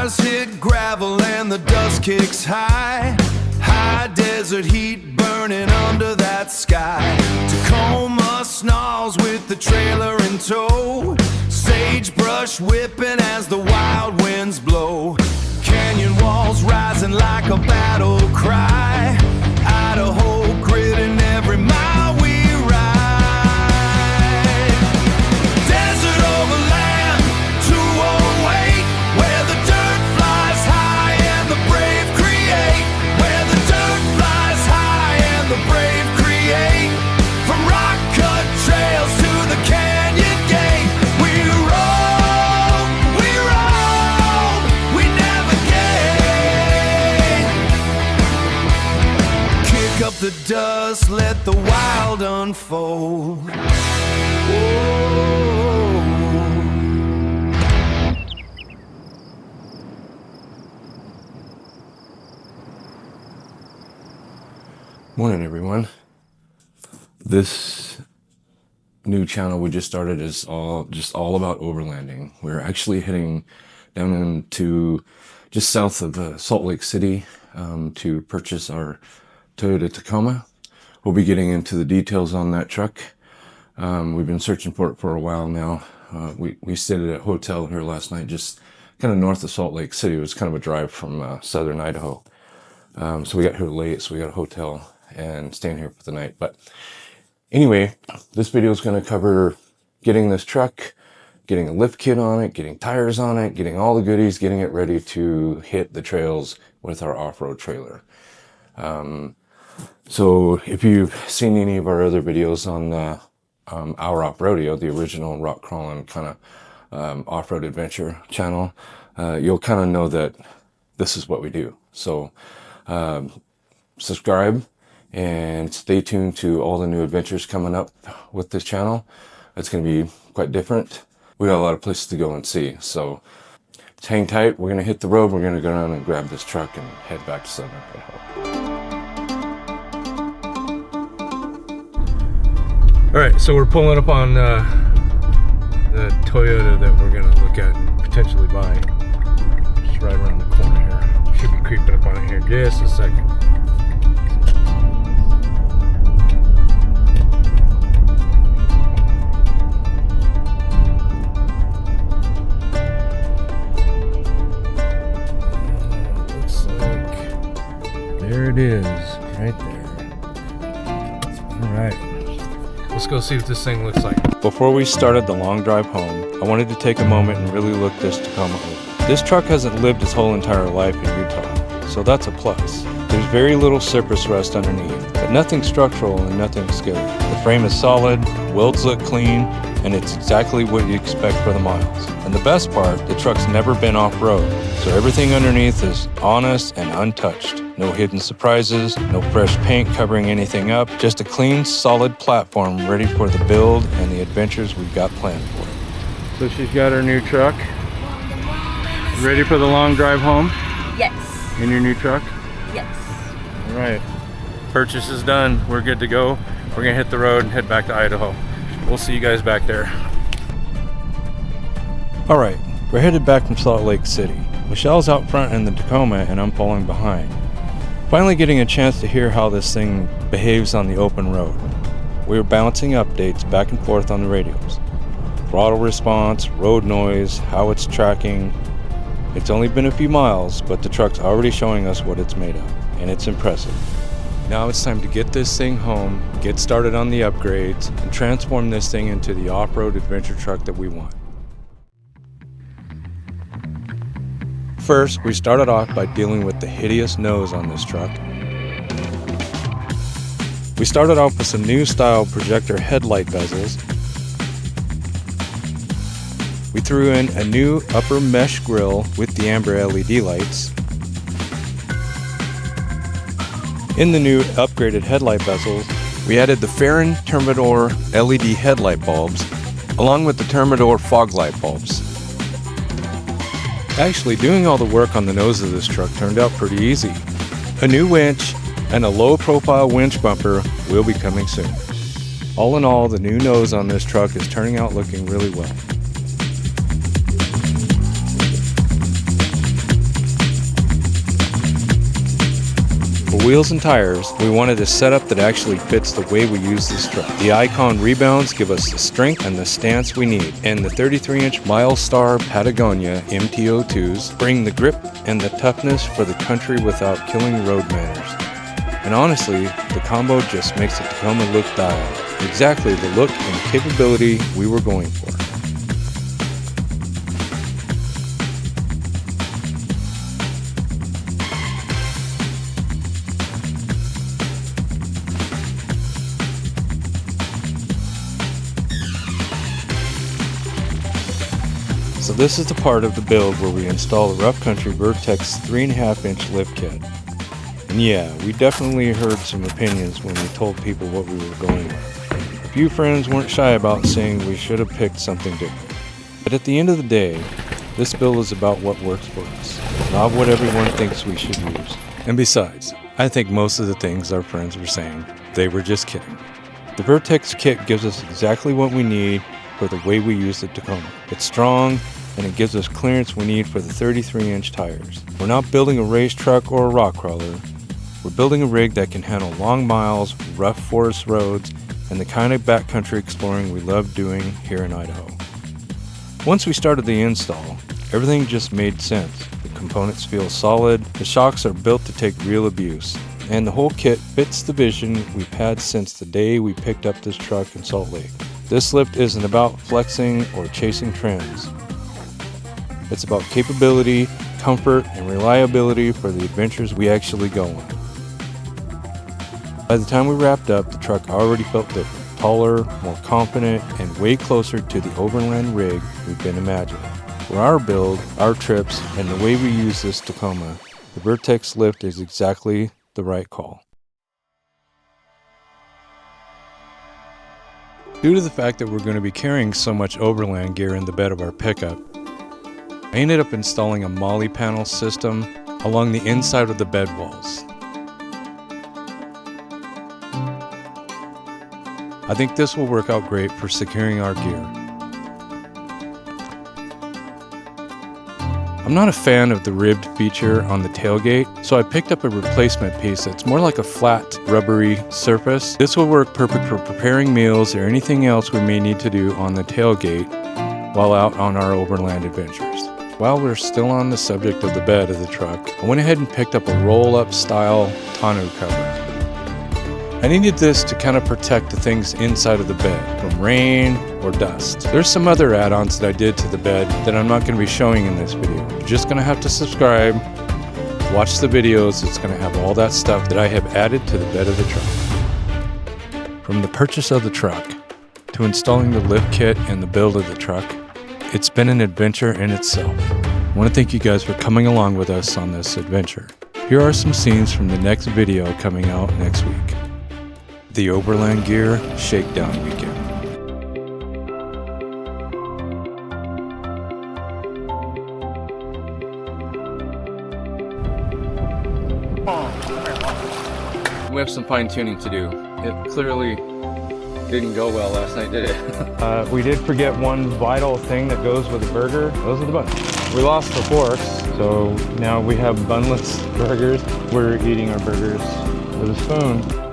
Tires hit gravel and the dust kicks high. High desert heat burning under that sky. Tacoma snarls with the trailer in tow. Sagebrush whipping as the wild winds blow. Canyon walls rising like a battle cry. Idaho gritting every mile we ride. Desert overland, 208, where the dirt flies high and the brave create. Where the dirt flies high and the brave create. From rock cut trails to the canyon gate. We roll, we navigate. Kick up the dust, let the wild unfold. Whoa. Morning, everyone. This new channel we just started is all about overlanding. We're actually heading down into just south of Salt Lake City to purchase our Toyota Tacoma. We'll be getting into the details on that truck. We've been searching for it for a while now. We stayed at a hotel here last night, just kind of north of Salt Lake City. It was kind of a drive from southern Idaho. So we got here late, so we got a hotel and staying here for the night. But anyway, this video is going to cover getting this truck, getting a lift kit on it, getting tires on it, getting all the goodies, getting it ready to hit the trails with our off-road trailer. So if you've seen any of our other videos on our off-rodeo, the original rock crawling kind of off-road adventure channel, you'll kind of know that this is what we do. So subscribe and stay tuned to all the new adventures coming up with this channel. It's going to be quite different. We got a lot of places to go and see, so hang tight. We're going to hit the road. We're going to go down and grab this truck and head back to southern Idaho. All right, so we're pulling up on the Toyota that we're going to look at and potentially buy. Just right around the corner here. Should be creeping up on it here in just a second. Looks like there it is, right there. All right. Let's go see what this thing looks like. Before we started the long drive home, I wanted to take a moment and really look this Tacoma over. This truck hasn't lived its whole entire life in Utah, so that's a plus. There's very little surface rust underneath, but nothing structural and nothing scary. The frame is solid, welds look clean, and it's exactly what you expect for the miles. And the best part, the truck's never been off-road, so everything underneath is honest and untouched. No hidden surprises, no fresh paint covering anything up, just a clean, solid platform ready for the build and the adventures we've got planned for it. So she's got her new truck. Ready for the long drive home? Yes. In your new truck? Yes. All right. Purchase is done. We're good to go. We're gonna hit the road and head back to Idaho. We'll see you guys back there. All right, we're headed back from Salt Lake City. Michelle's out front in the Tacoma and I'm falling behind. Finally getting a chance to hear how this thing behaves on the open road. We were bouncing updates back and forth on the radios. Throttle response, road noise, how it's tracking. It's only been a few miles, but the truck's already showing us what it's made of, and it's impressive. Now it's time to get this thing home, get started on the upgrades, and transform this thing into the off-road adventure truck that we want. First, we started off by dealing with the hideous nose on this truck. We started off with some new style projector headlight bezels. We threw in a new upper mesh grille with the amber LED lights. In the new upgraded headlight bezels, we added the Farron Thermador LED headlight bulbs, along with the Thermador fog light bulbs. Actually, doing all the work on the nose of this truck turned out pretty easy. A new winch and a low-profile winch bumper will be coming soon. All in all, the new nose on this truck is turning out looking really well. the wheels and tires, we wanted a setup that actually fits the way we use this truck. The Icon Rebounds give us the strength and the stance we need, and the 33-inch Milestar Patagonia MT02s bring the grip and the toughness for the country without killing road manners. And honestly, the combo just makes the Tacoma look dialed. Exactly the look and capability we were going for. So this is the part of the build where we install the Rough Country Vertex 3.5-inch lift kit. And yeah, we definitely heard some opinions when we told people what we were going with. A few friends weren't shy about saying we should have picked something different. But at the end of the day, this build is about what works for us, not what everyone thinks we should use. And besides, I think most of the things our friends were saying, they were just kidding. The Vertex kit gives us exactly what we need for the way we use the Tacoma. It's strong, and it gives us clearance we need for the 33-inch tires. We're not building a race truck or a rock crawler. We're building a rig that can handle long miles, rough forest roads, and the kind of backcountry exploring we love doing here in Idaho. Once we started the install, everything just made sense. The components feel solid, the shocks are built to take real abuse, and the whole kit fits the vision we've had since the day we picked up this truck in Salt Lake. This lift isn't about flexing or chasing trends. It's about capability, comfort, and reliability for the adventures we actually go on. By the time we wrapped up, the truck already felt different, taller, more confident, and way closer to the Overland rig we've been imagining. For our build, our trips, and the way we use this Tacoma, the Vertex lift is exactly the right call. Due to the fact that we're going to be carrying so much Overland gear in the bed of our pickup, I ended up installing a molly panel system along the inside of the bed walls. I think this will work out great for securing our gear. I'm not a fan of the ribbed feature on the tailgate, so I picked up a replacement piece that's more like a flat, rubbery surface. This will work perfect for preparing meals or anything else we may need to do on the tailgate while out on our overland adventures. While we're still on the subject of the bed of the truck, I went ahead and picked up a roll-up style tonneau cover. I needed this to kind of protect the things inside of the bed from rain or dust. There's some other add-ons that I did to the bed that I'm not going to be showing in this video. You're just going to have to subscribe, watch the videos. It's going to have all that stuff that I have added to the bed of the truck. From the purchase of the truck to installing the lift kit and the build of the truck, it's been an adventure in itself. I want to thank you guys for coming along with us on this adventure. Here are some scenes from the next video coming out next week. The Overland Gear Shakedown Weekend. We have some fine tuning to do. It clearly didn't go well last night, did it? We did forget one vital thing that goes with a burger. Those are the buns. We lost the forks, so now we have bunless burgers. We're eating our burgers with a spoon.